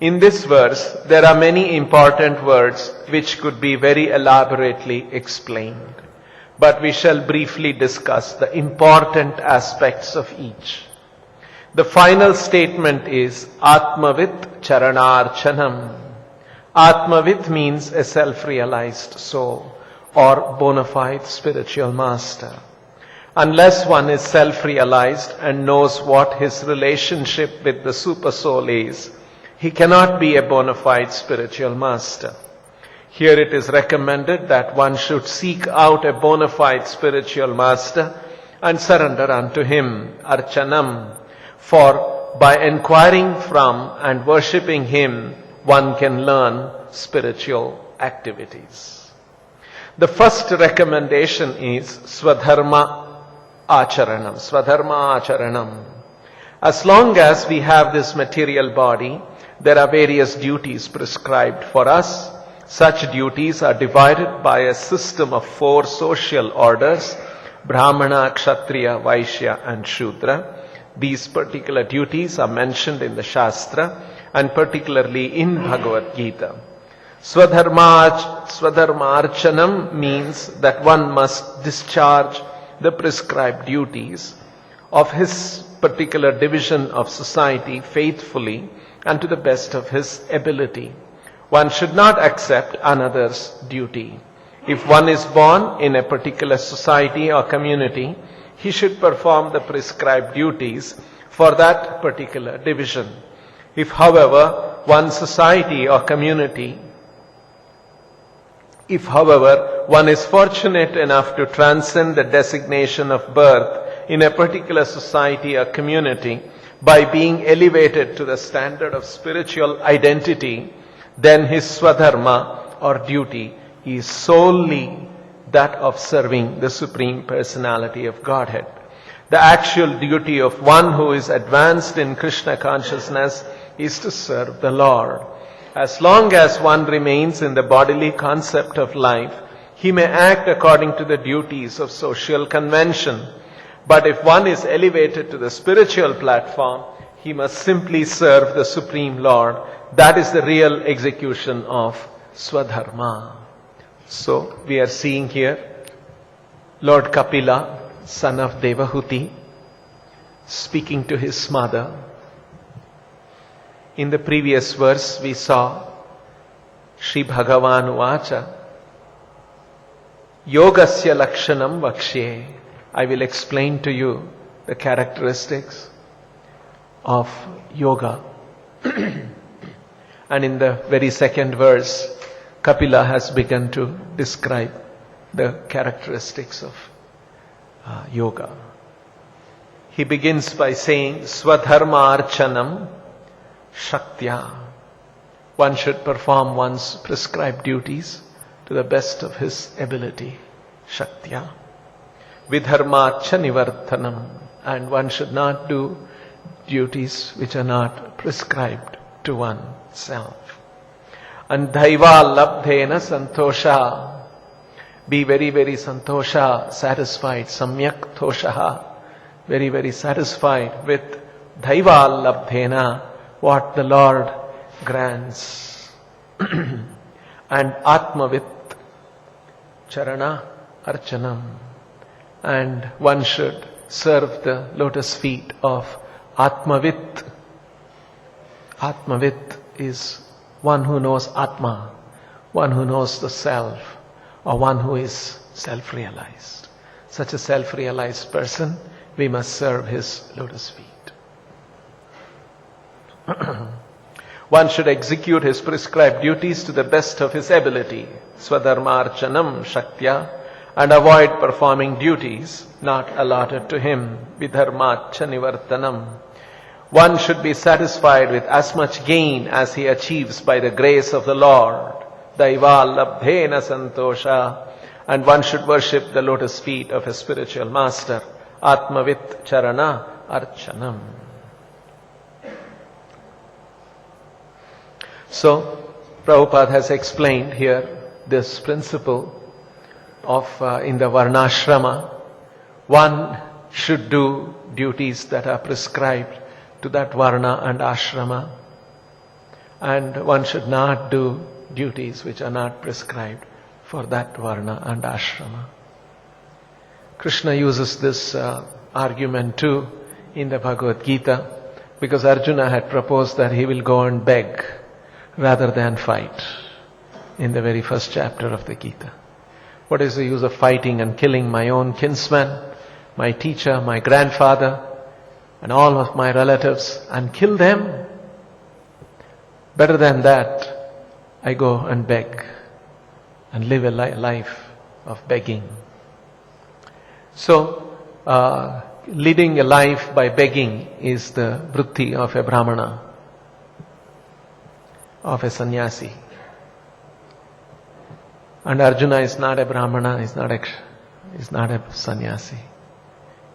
In this verse, there are many important words which could be very elaborately explained. But we shall briefly discuss the important aspects of each. The final statement is Atmavit Charanarchanam. Atmavit means a self-realized soul or bona fide spiritual master. Unless one is self-realized and knows what his relationship with the super soul is, he cannot be a bona fide spiritual master. Here it is recommended that one should seek out a bona fide spiritual master and surrender unto him, Archanam. For by inquiring from and worshipping him, one can learn spiritual activities. The first recommendation is Swadharma Acharanam. Swadharma Acharanam. As long as we have this material body, there are various duties prescribed for us. Such duties are divided by a system of 4 social orders: Brahmana, Kshatriya, Vaishya and Shudra. These particular duties are mentioned in the Shastra and particularly in Bhagavad Gita. Swadharmarchanam means that one must discharge the prescribed duties of his particular division of society faithfully and to the best of his ability. One should not accept another's duty. If one is born in a particular society or community, he should perform the prescribed duties for that particular division. If, however, one is fortunate enough to transcend the designation of birth in a particular society or community by being elevated to the standard of spiritual identity, then his swadharma or duty is solely that of serving the Supreme Personality of Godhead. The actual duty of one who is advanced in Krishna consciousness is to serve the Lord. As long as one remains in the bodily concept of life, he may act according to the duties of social convention. But if one is elevated to the spiritual platform, he must simply serve the Supreme Lord. That is the real execution of Swadharma. So, we are seeing here Lord Kapila, son of Devahuti, speaking to his mother. In the previous verse, we saw Shri Bhagavan Uvacha, Yogasya Lakshanam Vakshye. I will explain to you the characteristics of yoga. And in the very second verse, Kapila has begun to describe the characteristics of yoga. He begins by saying, Swadharma Archanam Shaktya. One should perform one's prescribed duties to the best of his ability. Shaktya. Vidharmacha Nivartanam. And one should not do duties which are not prescribed to oneself. And Daiva Labdhena Santosha. Be very, very santosha, satisfied. Samyak Toshaha. Very, very satisfied with Daiva Labdhena, what the Lord grants. And Atmavit Charana Archanam. And one should serve the lotus feet of Atmavit. Atmavit is one who knows Atma, one who knows the self, or one who is self-realized. Such a self-realized person, we must serve his lotus feet. One should execute his prescribed duties to the best of his ability, Swadharmarchanam Shaktya, and avoid performing duties not allotted to him, Vidharmacha Nivartanam. One should be satisfied with as much gain as he achieves by the grace of the Lord, Daiva Labdhena Santosha, and one should worship the lotus feet of his spiritual master, Atmavit Charana Archanam. So, Prabhupada has explained here this principle of in the Varnashrama, one should do duties that are prescribed to that Varna and Ashrama. and one should not do duties which are not prescribed for that varna and ashrama. Krishna uses this argument too in the Bhagavad Gita, because Arjuna had proposed that he will go and beg rather than fight in the very first chapter of the Gita. What is the use of fighting and killing my own kinsman, my teacher, my grandfather, and all of my relatives, and kill them? Better than that, I go and beg and live a life of begging. So, leading a life by begging is the vritti of a brahmana, of a sannyasi. And Arjuna is not a brahmana, is not a sannyasi.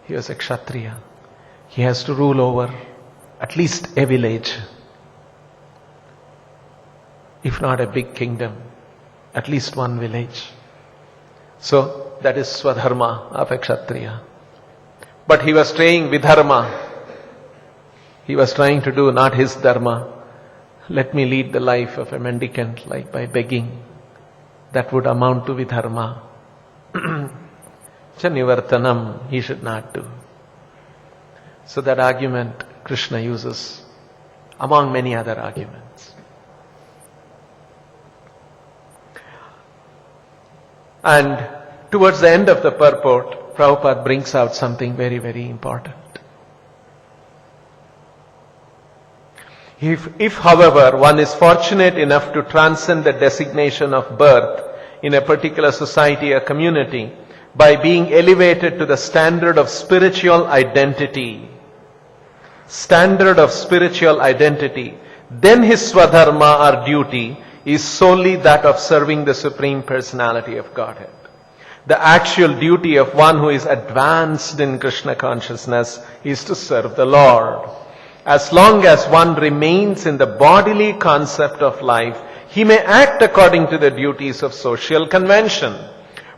He was a kshatriya. He has to rule over at least a village, if not a big kingdom, at least one village. So that is swadharma of a kshatriya. But he was staying vidharma. He was trying to do not his dharma. Let me lead the life of a mendicant, like by begging. That would amount to vidharma. Chanivartanam, he should not do. So that argument Krishna uses among many other arguments. And towards the end of the purport, Prabhupada brings out something very, very important. If, however, one is fortunate enough to transcend the designation of birth in a particular society or community by being elevated to the standard of spiritual identity, then his swadharma or duty is solely that of serving the Supreme Personality of Godhead. The actual duty of one who is advanced in Krishna consciousness is to serve the Lord. As long as one remains in the bodily concept of life, he may act according to the duties of social convention.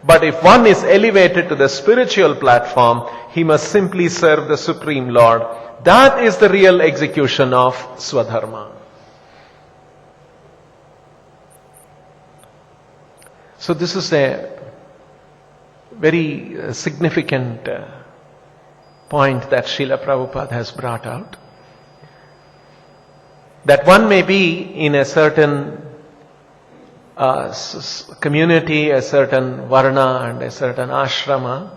But if one is elevated to the spiritual platform, he must simply serve the Supreme Lord. That is the real execution of swadharma. So this is a very significant point that Srila Prabhupada has brought out. That one may be in a certain community, a certain varna and a certain ashrama,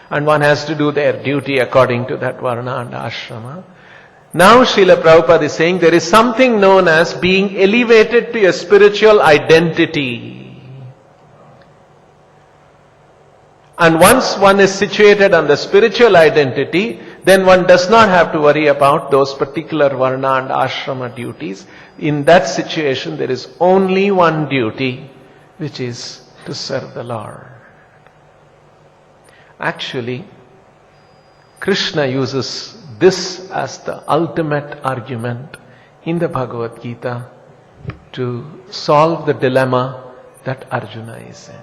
and one has to do their duty according to that varna and ashrama. Now Srila Prabhupada is saying there is something known as being elevated to a spiritual identity. And once one is situated on the spiritual identity, then one does not have to worry about those particular varna and ashrama duties. In that situation, there is only one duty, which is to serve the Lord. Actually, Krishna uses this as the ultimate argument in the Bhagavad Gita to solve the dilemma that Arjuna is in.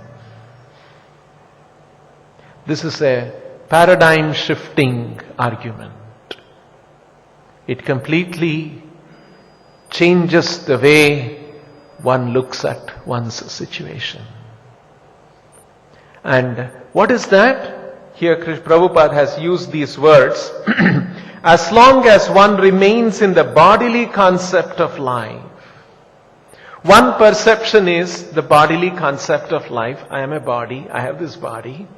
This is a paradigm shifting argument. It completely changes the way one looks at one's situation. And what is that? Here Prabhupada has used these words. As long as one remains in the bodily concept of life. One perception is the bodily concept of life. I am a body, I have this body.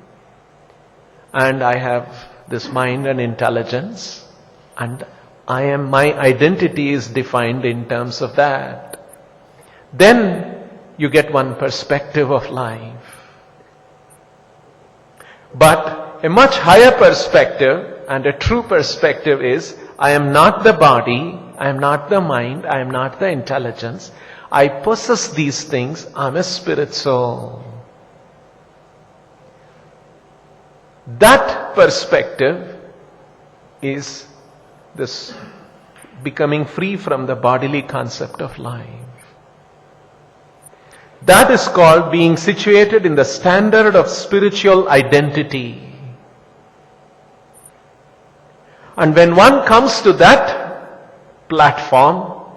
And I have this mind and intelligence, and my identity is defined in terms of that. Then you get one perspective of life. But a much higher perspective and a true perspective is, I am not the body, I am not the mind, I am not the intelligence. I possess these things, I am a spirit soul. That perspective is this becoming free from the bodily concept of life. That is called being situated in the standard of spiritual identity. And when one comes to that platform,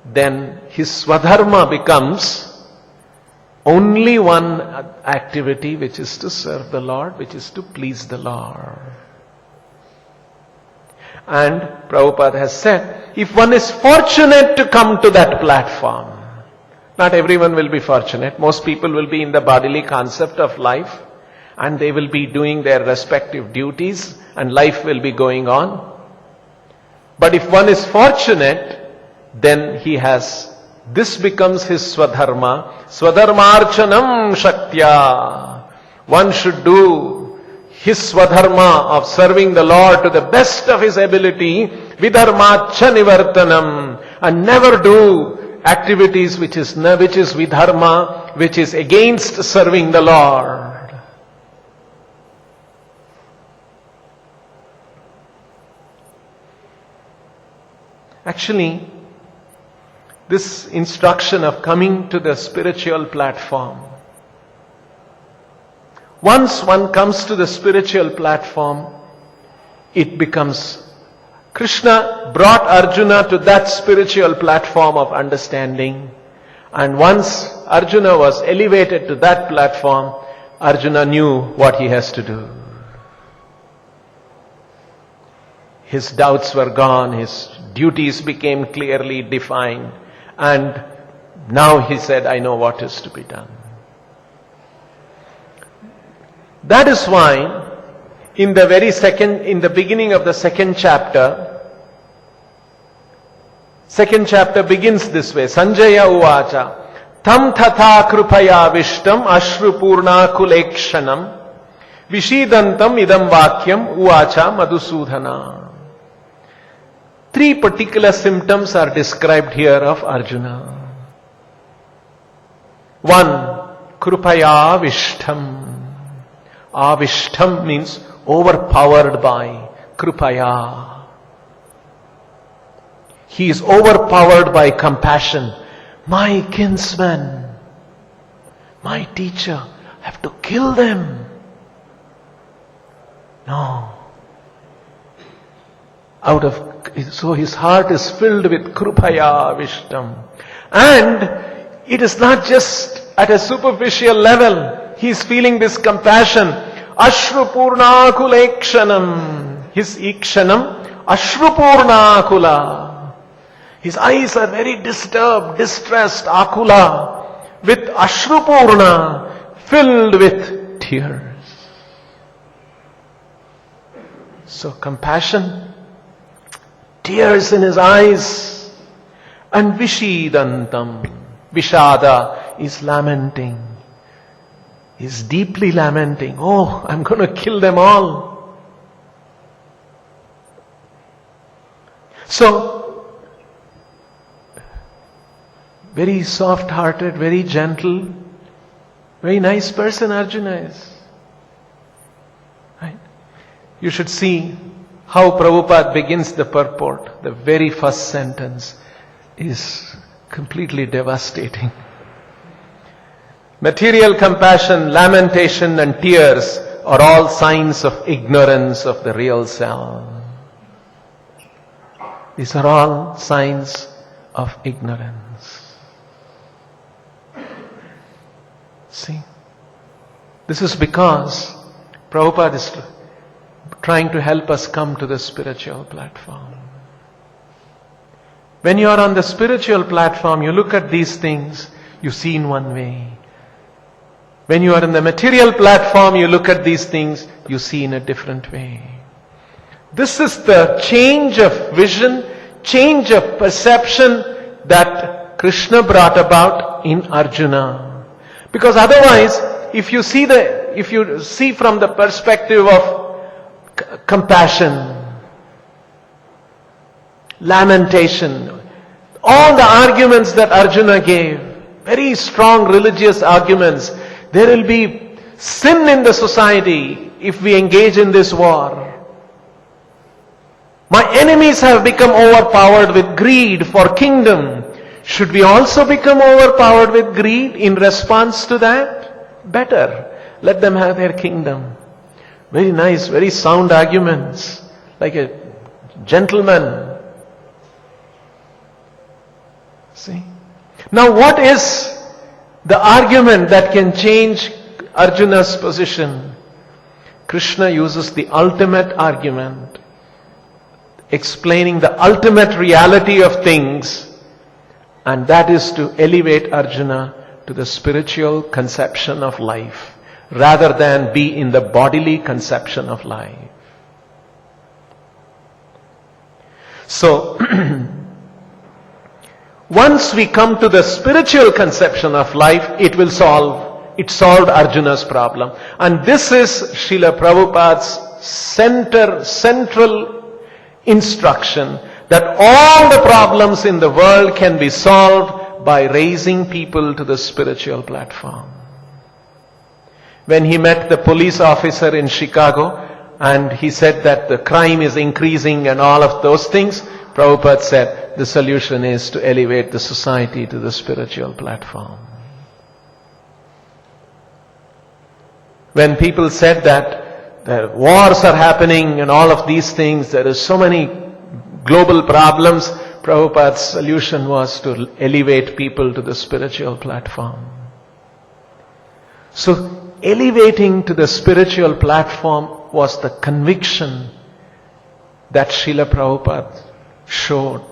then his swadharma becomes only one activity, which is to serve the Lord, which is to please the Lord. And Prabhupada has said, if one is fortunate to come to that platform, not everyone will be fortunate. Most people will be in the bodily concept of life, and they will be doing their respective duties, and life will be going on. But if one is fortunate, then this becomes his swadharma. Swadharmarchanam shaktya. One should do his swadharma of serving the Lord to the best of his ability, vidharmacha nivartanam, and never do activities which is vidharma, which is against serving the Lord. Actually, this instruction of coming to the spiritual platform, once one comes to the spiritual platform, it becomes, Krishna brought Arjuna to that spiritual platform of understanding, and once Arjuna was elevated to that platform, Arjuna knew what he has to do. His doubts were gone, his duties became clearly defined, and now he said, I know what is to be done. That is why in the beginning of the second chapter begins this way. Sanjaya uvacha tam tatha krupaya vishtam ashru purna kulekshanam vishidantam idam vakyam uvacha madhusudhana. 3 particular symptoms are described here of Arjuna. 1, krupaya vishtam. Avishtam means overpowered by krupaya. He is overpowered by compassion. My kinsman, my teacher, I have to kill them. No. So his heart is filled with krupaya vishtam. And it is not just at a superficial level. He is feeling this compassion. Ashrupurna kulekshanam. His ikshanam, ashrupurna akula. His eyes are very disturbed, distressed, akula, with ashrupurna, filled with tears. So compassion, tears in his eyes, and vishidantam. Vishada is lamenting. He's deeply lamenting. Oh, I'm going to kill them all. So, very soft-hearted, very gentle, very nice person Arjuna is. Right? You should see how Prabhupada begins the purport. The very first sentence is completely devastating. Material compassion, lamentation and tears are all signs of ignorance of the real self. These are all signs of ignorance. See, this is because Prabhupada is trying to help us come to the spiritual platform. When you are on the spiritual platform, you look at these things, you see in one way. When you are in the material platform, you look at these things, you see in a different way. This is the change of vision, change of perception that Krishna brought about in Arjuna. Because otherwise, if you see from the perspective of compassion, lamentation, all the arguments that Arjuna gave, very strong religious arguments, there will be sin in the society if we engage in this war. My enemies have become overpowered with greed for kingdom. Should we also become overpowered with greed in response to that? Better. Let them have their kingdom. Very nice, very sound arguments. Like a gentleman. See? Now what is the argument that can change Arjuna's position? Krishna uses the ultimate argument, explaining the ultimate reality of things, and that is to elevate Arjuna to the spiritual conception of life, rather than be in the bodily conception of life. So, once we come to the spiritual conception of life, it solved Arjuna's problem. And this is Srila Prabhupada's central instruction, that all the problems in the world can be solved by raising people to the spiritual platform. When he met the police officer in Chicago and he said that the crime is increasing and all of those things, Prabhupada said the solution is to elevate the society to the spiritual platform. When people said that the wars are happening and all of these things, there is so many global problems, Prabhupada's solution was to elevate people to the spiritual platform. So, elevating to the spiritual platform was the conviction that Srila Prabhupada showed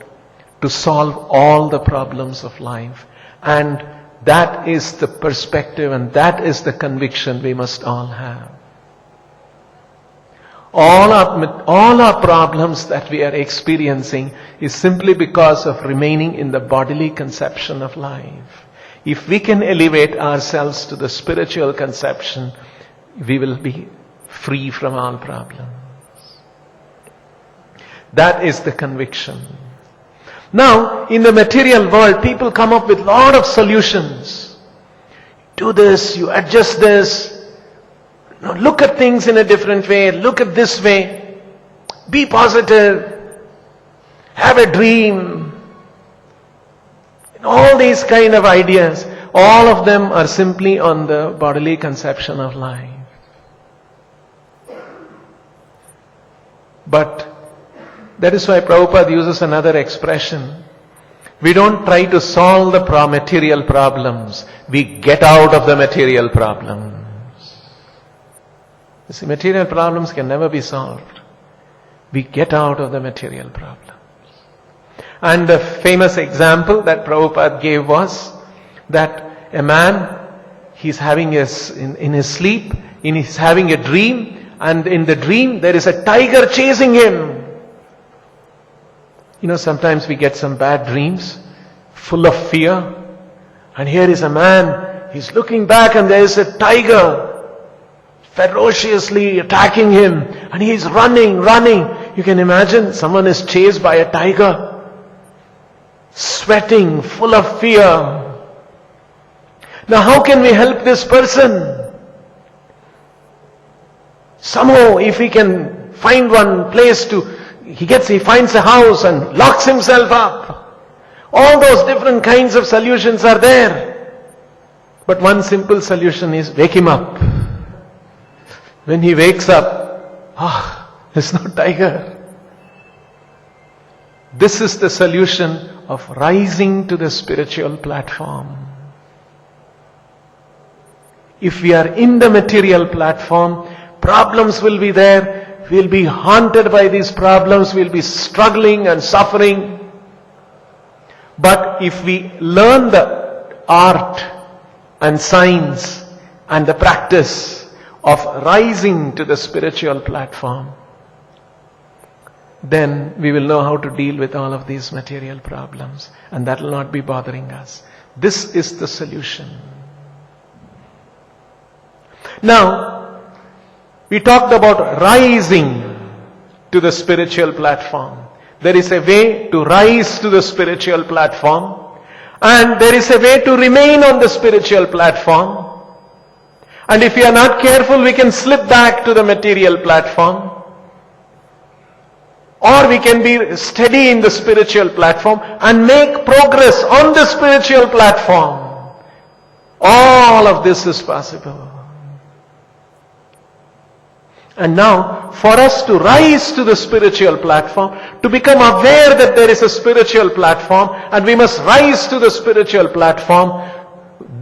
to solve all the problems of life. And that is the perspective and that is the conviction we must all have. All our problems that we are experiencing is simply because of remaining in the bodily conception of life. If we can elevate ourselves to the spiritual conception, we will be free from all problems. That is the conviction. Now, in the material world, people come up with a lot of solutions. Do this, you adjust this. No, look at things in a different way. Look at this way. Be positive. Have a dream. All these kind of ideas, all of them are simply on the bodily conception of life. But that is why Prabhupada uses another expression. We don't try to solve the material problems. We get out of the material problems. You see, material problems can never be solved. We get out of the material problems. And the famous example that Prabhupada gave was that a man, he's having in his sleep, he's having a dream, and in the dream there is a tiger chasing him. You know, sometimes we get some bad dreams, full of fear. And here is a man, he's looking back and there is a tiger ferociously attacking him. And he's running. You can imagine someone is chased by a tiger, sweating, full of fear. Now how can we help this person? Somehow, if we can find one place he finds a house and locks himself up. All those different kinds of solutions are there. But one simple solution is wake him up. When he wakes up, there's no tiger. This is the solution of rising to the spiritual platform. If we are in the material platform, problems will be there. We'll be haunted by these problems. We'll be struggling and suffering. But if we learn the art and science and the practice of rising to the spiritual platform, then we will know how to deal with all of these material problems. And that will not be bothering us. This is the solution. Now, we talked about rising to the spiritual platform. There is a way to rise to the spiritual platform, and there is a way to remain on the spiritual platform. And if we are not careful, we can slip back to the material platform. Or we can be steady in the spiritual platform and make progress on the spiritual platform. All of this is possible. And now, for us to rise to the spiritual platform, to become aware that there is a spiritual platform and we must rise to the spiritual platform.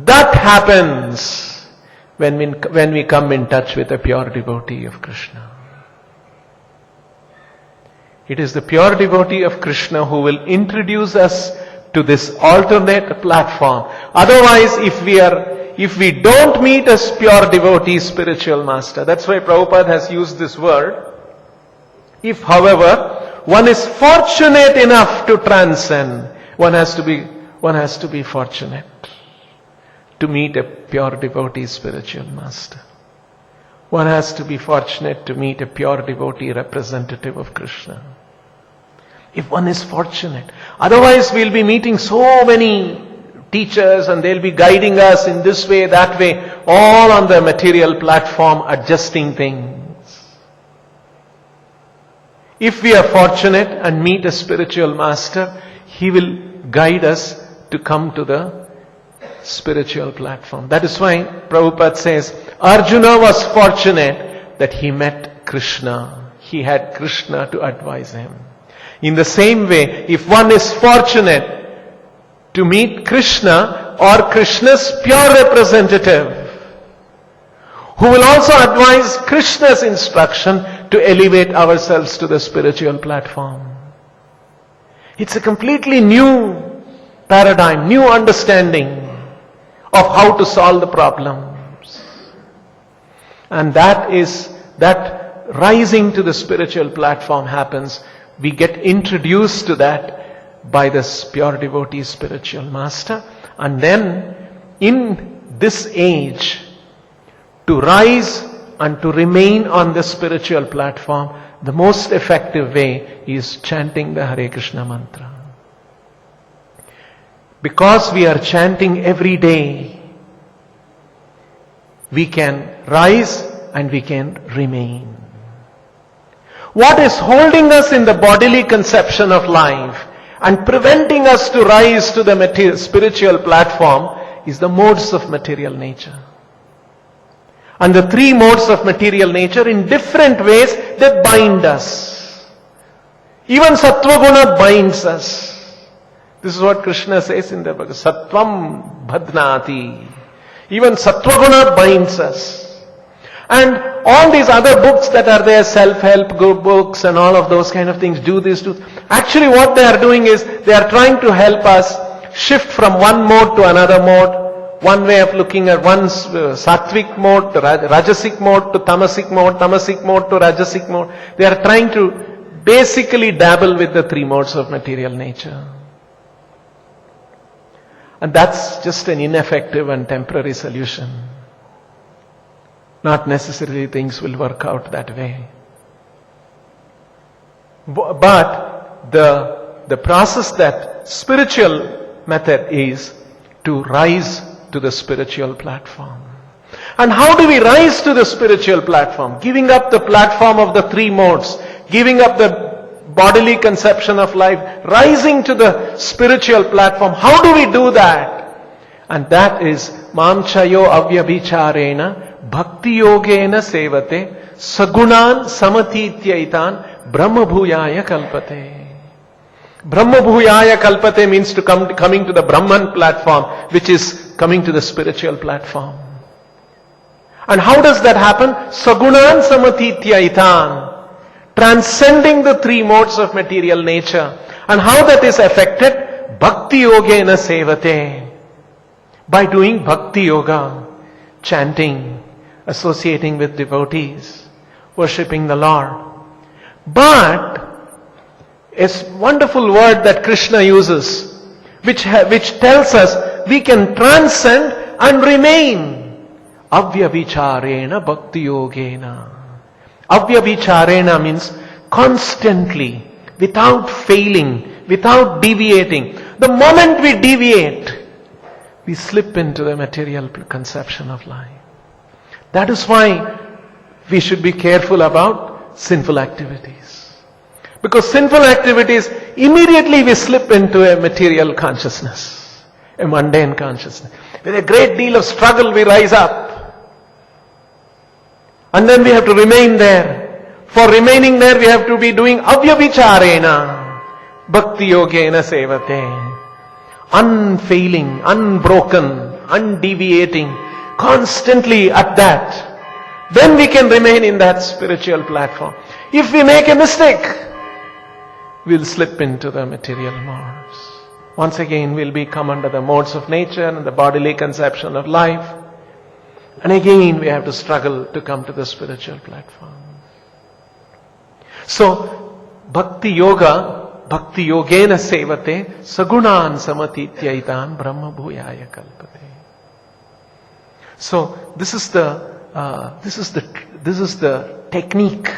That happens when we come in touch with a pure devotee of Krishna. It is the pure devotee of Krishna who will introduce us to this alternate platform. Otherwise, if we don't meet a pure devotee spiritual master, that's why Prabhupada has used this word. If, however, one is fortunate enough to transcend, one has to be fortunate to meet a pure devotee spiritual master. One has to be fortunate to meet a pure devotee representative of Krishna. If one is fortunate. Otherwise we'll be meeting so many teachers and they'll be guiding us in this way, that way, all on the material platform, adjusting things. If we are fortunate and meet a spiritual master, he will guide us to come to the spiritual platform. That is why Prabhupada says, Arjuna was fortunate that he met Krishna. He had Krishna to advise him. In the same way, if one is fortunate to meet Krishna or Krishna's pure representative, who will also advise Krishna's instruction to elevate ourselves to the spiritual platform. It's a completely new paradigm, new understanding of how to solve the problems. And that rising to the spiritual platform happens. We get introduced to that by this pure devotee spiritual master. And then in this age, to rise and to remain on the spiritual platform, the most effective way is chanting the Hare Krishna mantra. Because we are chanting every day, we can rise and we can remain. What is holding us in the bodily conception of life and preventing us to rise to the spiritual platform is the modes of material nature. And the three modes of material nature, in different ways, they bind us. Even Sattva Guna binds us. This is what Krishna says in the Bhagavad Sattvam Bhadnati. Even Sattva Guna binds us. And all these other books that are there, self-help books and all of those kind of things, do this, do. Actually what they are doing is, they are trying to help us shift from one mode to another mode. One way of looking at one sattvic mode to rajasic mode to tamasic mode to rajasic mode. They are trying to basically dabble with the three modes of material nature. And that's just an ineffective and temporary solution. Not necessarily things will work out that way. But the process, that spiritual method, is to rise to the spiritual platform. And how do we rise to the spiritual platform? Giving up the platform of the three modes, giving up the bodily conception of life, rising to the spiritual platform. How do we do that? And that is Mamchayo Avyabhicharena Bhakti Yogena Sevate Sagunan Samatityaitan Brahma Bhuyaya Kalpate. Brahma Bhuyaya Kalpate means coming to the Brahman platform, which is coming to the spiritual platform. And how does that happen? Sagunan Samatityaitan, transcending the three modes of material nature. And how that is affected? Bhakti Yogena Sevate. By doing Bhakti Yoga, chanting, associating with devotees, worshipping the Lord. But a wonderful word that Krishna uses, which tells us we can transcend and remain. Avyabhicharena Bhakti Yogena. Avyabhicharena means constantly, without failing, without deviating. The moment we deviate, we slip into the material conception of life. That is why we should be careful about sinful activities. Because sinful activities, immediately we slip into a material consciousness, a mundane consciousness. With a great deal of struggle we rise up. And then we have to remain there For remaining there, we have to be doing avyabhicharena, bhakti yogena sevate. Unfailing, unbroken, undeviating, constantly at that. Then we can remain in that spiritual platform. If we make a mistake, we'll slip into the material modes. Once again, we'll come under the modes of nature and the bodily conception of life. And again, we have to struggle to come to the spiritual platform. So, bhakti yogena sevate, sagunan samatityaitan brahma bhuyaya kalpate. So, this is the technique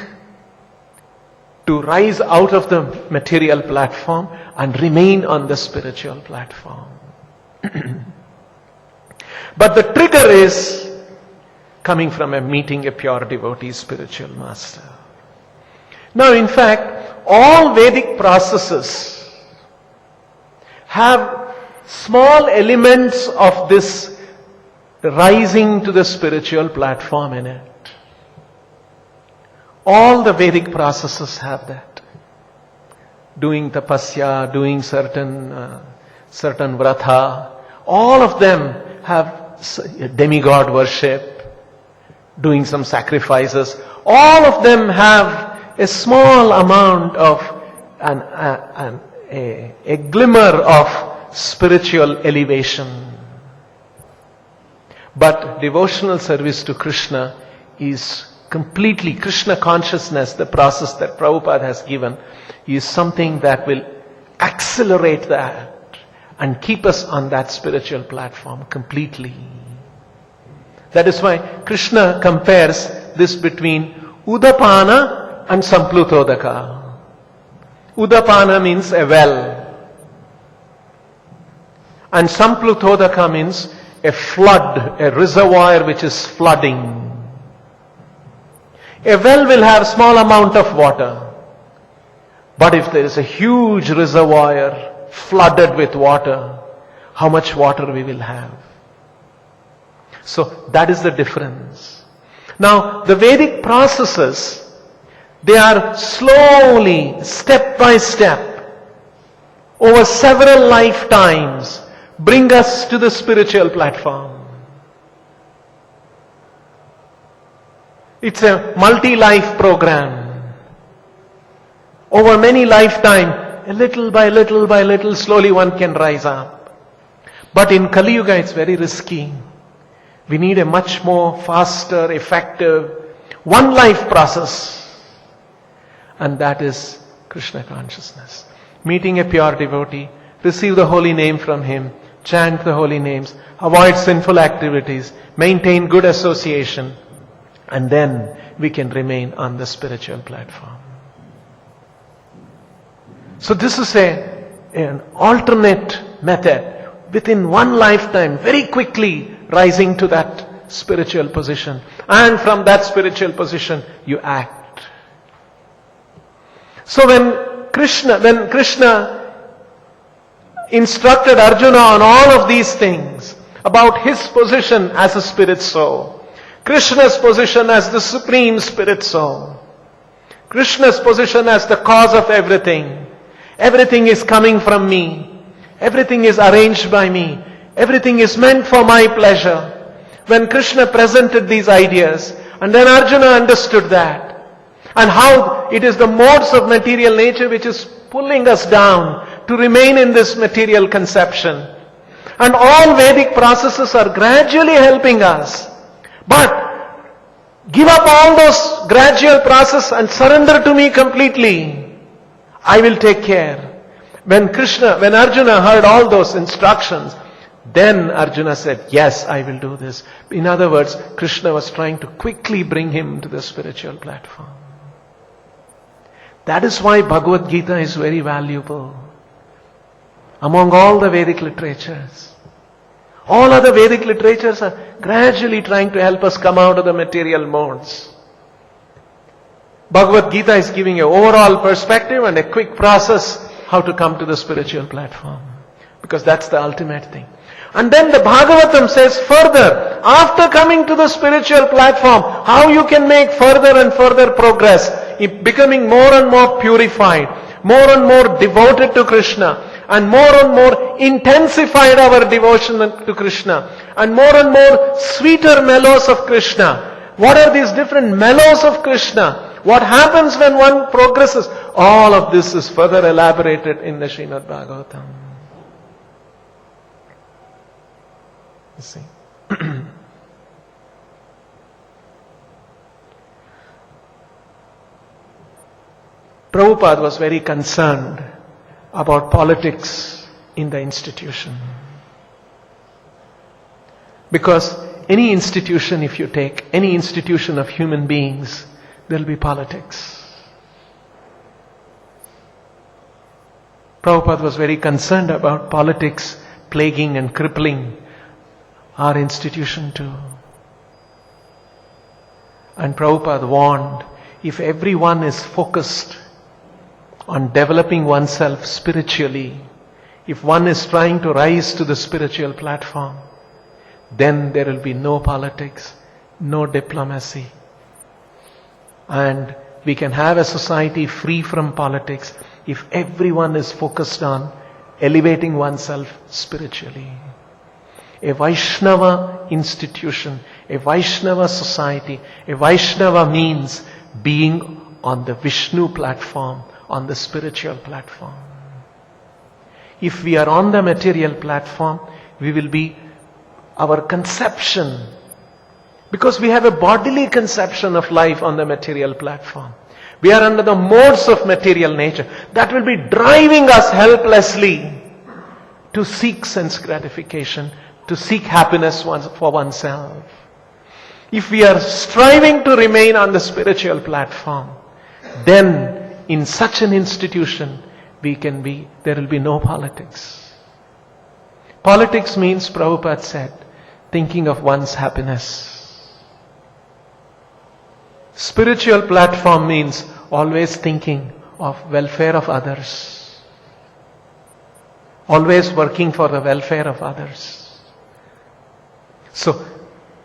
to rise out of the material platform and remain on the spiritual platform. But the trigger is coming from meeting a pure devotee spiritual master. Now, in fact, all Vedic processes have small elements of this rising to the spiritual platform in it. All the Vedic processes have that. Doing tapasya, doing certain vratha, all of them have demigod worship, doing some sacrifices. All of them have a small amount of a glimmer of spiritual elevation. But devotional service to Krishna is completely Krishna consciousness. The process that Prabhupada has given is something that will accelerate that and keep us on that spiritual platform completely. That is why Krishna compares this between Udapana and Samplutodaka. Udapana means a well. And Samplutodaka means a flood, a reservoir which is flooding. A well will have small amount of water. But if there is a huge reservoir flooded with water, how much water we will have? So that is the difference. Now, the Vedic processes, they are slowly, step by step, over several lifetimes, bring us to the spiritual platform. It's a multi-life program. Over many lifetimes, little by little by little, slowly one can rise up. But in Kali Yuga, it's very risky. We need a much more faster, effective, one life process. And that is Krishna consciousness. Meeting a pure devotee, receive the holy name from him, chant the holy names, avoid sinful activities, maintain good association, and then we can remain on the spiritual platform. So this is an alternate method. Within one lifetime, very quickly rising to that spiritual position. And from that spiritual position, you act. So when Krishna instructed Arjuna on all of these things, about his position as a spirit soul, Krishna's position as the supreme spirit soul, Krishna's position as the cause of everything, everything is coming from me, everything is arranged by me, everything is meant for my pleasure. When Krishna presented these ideas, and then Arjuna understood that, and how it is the modes of material nature which is pulling us down to remain in this material conception. And all Vedic processes are gradually helping us. But give up all those gradual process and surrender to me completely. I will take care. When Arjuna heard all those instructions, then Arjuna said, yes, I will do this. In other words, Krishna was trying to quickly bring him to the spiritual platform. That is why Bhagavad Gita is very valuable among all the Vedic literatures. All other Vedic literatures are gradually trying to help us come out of the material modes. Bhagavad Gita is giving an overall perspective and a quick process how to come to the spiritual platform. Because that's the ultimate thing. And then the Bhagavatam says further, after coming to the spiritual platform, how you can make further and further progress becoming more and more purified, more and more devoted to Krishna, and more intensified our devotion to Krishna, and more sweeter mellows of Krishna. What are these different mellows of Krishna? What happens when one progresses? All of this is further elaborated in the Srimad Bhagavatam. You see. Prabhupada was very concerned about politics in the institution. Because any institution, if you take any institution of human beings, there will be politics. Prabhupada was very concerned about politics plaguing and crippling our institution too. And Prabhupada warned, if everyone is focused on developing oneself spiritually, if one is trying to rise to the spiritual platform, then there will be no politics, no diplomacy. And we can have a society free from politics if everyone is focused on elevating oneself spiritually. A Vaishnava institution, a Vaishnava society, a Vaishnava means being on the Vishnu platform, on the spiritual platform. If we are on the material platform, we will be our conception, because we have a bodily conception of life on the material platform. We are under the modes of material nature. That will be driving us helplessly to seek sense gratification, to seek happiness for oneself. If we are striving to remain on the spiritual platform, then in such an institution, there will be no politics. Politics means, Prabhupada said, thinking of one's happiness. Spiritual platform means always thinking of welfare of others. Always working for the welfare of others. So,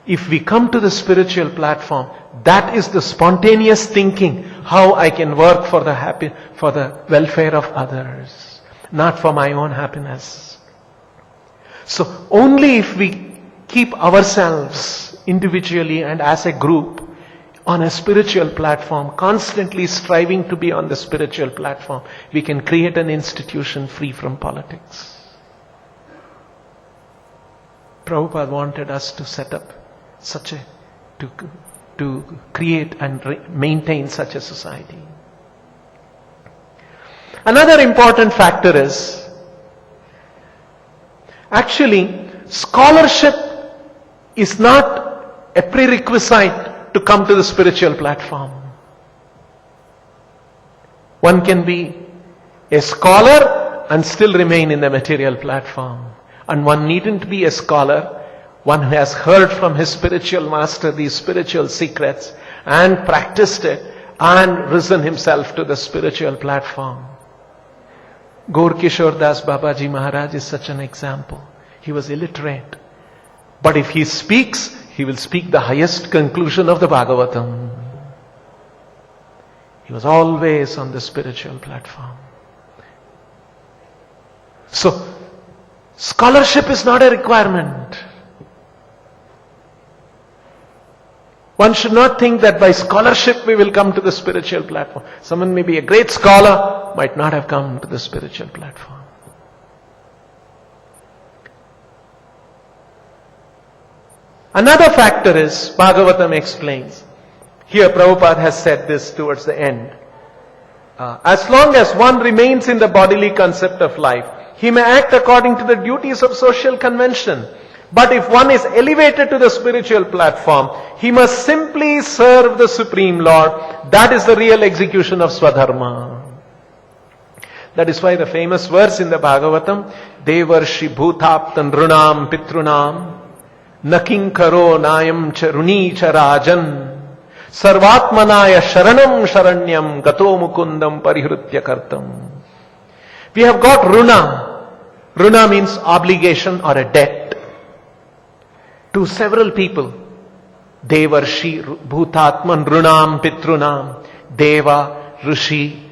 if we come to the spiritual platform, that is the spontaneous thinking, how I can work for the welfare of others, not for my own happiness. So, only if we keep ourselves individually and as a group on a spiritual platform, constantly striving to be on the spiritual platform, we can create an institution free from politics. Prabhupada wanted us to set up to create and maintain such a society. Another important factor is, actually, scholarship is not a prerequisite to come to the spiritual platform. One can be a scholar and still remain in the material platform. And one needn't be a scholar, one who has heard from his spiritual master these spiritual secrets and practiced it and risen himself to the spiritual platform. Gaur Kishore Das Babaji Maharaj is such an example. He was illiterate. But if he speaks, he will speak the highest conclusion of the Bhagavatam. He was always on the spiritual platform. So, scholarship is not a requirement. One should not think that by scholarship we will come to the spiritual platform. Someone may be a great scholar, might not have come to the spiritual platform. Another factor is, Bhagavatam explains, here Prabhupada has said this towards the end. As long as one remains in the bodily concept of life, he may act according to the duties of social convention. But if one is elevated to the spiritual platform, he must simply serve the Supreme Lord. That is the real execution of swadharma. That is why the famous verse in the Bhagavatam, Devarshi bhutaptan runam pitrunam naking karo nayam charuni charajan sarvatmanaya sharanam sharanyam gato mukundam parihritya kartam. We have got runa. Runa means obligation or a debt to several people. Devarshi bhutatman runam pitrunam. Deva, Rishi,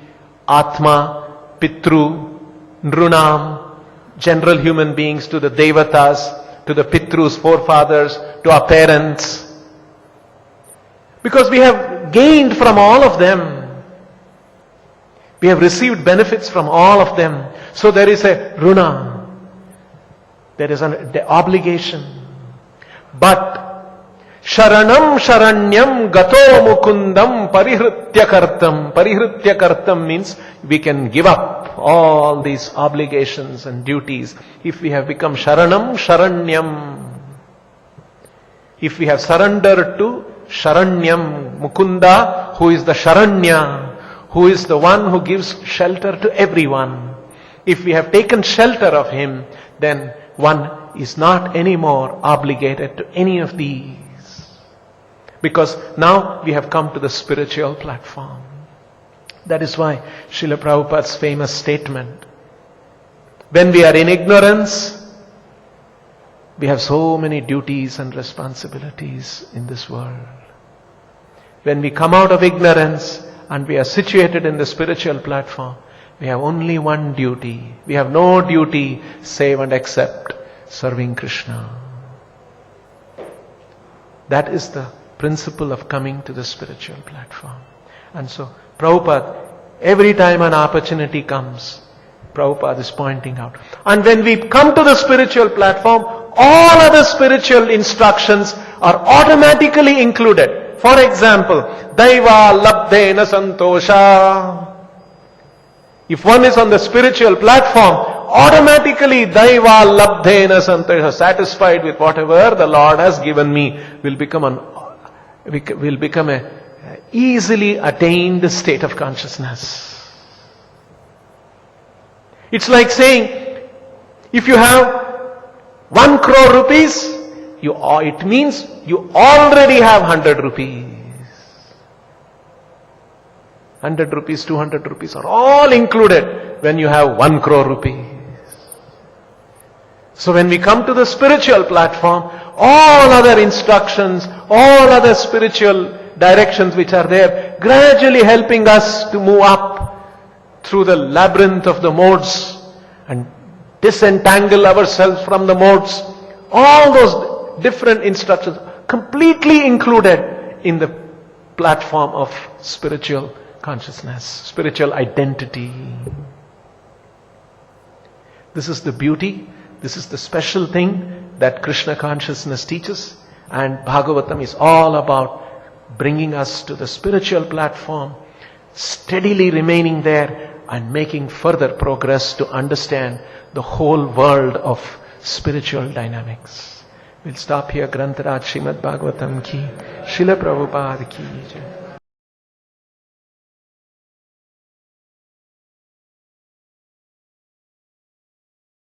Atma, Pitru, Nrunam, general human beings, to the Devatas, to the Pitrus, forefathers, to our parents. Because we have gained from all of them. We have received benefits from all of them. So there is a runa. There is an obligation. But Sharanam Sharanyam Gato Mukundam Parihrityakartam. Parihrityakartam means we can give up all these obligations and duties if we have become Sharanam Sharanyam. If we have surrendered to Sharanyam, Mukunda, who is the Sharanya, who is the one who gives shelter to everyone. If we have taken shelter of him, then one is not anymore obligated to any of these. Because now we have come to the spiritual platform. That is why Srila Prabhupada's famous statement, when we are in ignorance, we have so many duties and responsibilities in this world. When we come out of ignorance and we are situated in the spiritual platform, we have only one duty. We have no duty save and except serving Krishna. That is the principle of coming to the spiritual platform. And so, Prabhupada, every time an opportunity comes, Prabhupada is pointing out. And when we come to the spiritual platform, all other spiritual instructions are automatically included. For example, Daiva Labdena Santosha. If one is on the spiritual platform, automatically Daiva Labdena Santosha, satisfied with whatever the Lord has given me, will become a easily attained state of consciousness. It's like saying, if you have 1 crore rupees, it means you already have 100 rupees. 100 rupees, 200 rupees are all included when you have 1 crore rupees. So when we come to the spiritual platform, all other instructions, all other spiritual directions which are there, gradually helping us to move up through the labyrinth of the modes and disentangle ourselves from the modes. All those different instructions completely included in the platform of spiritual consciousness, spiritual identity. This is the beauty, this is the special thing that Krishna consciousness teaches, and Bhagavatam is all about bringing us to the spiritual platform, steadily remaining there and making further progress to understand the whole world of spiritual dynamics. We'll stop here. Grantaraj Srimad Bhagavatam ki, Srila Prabhupada ki jai.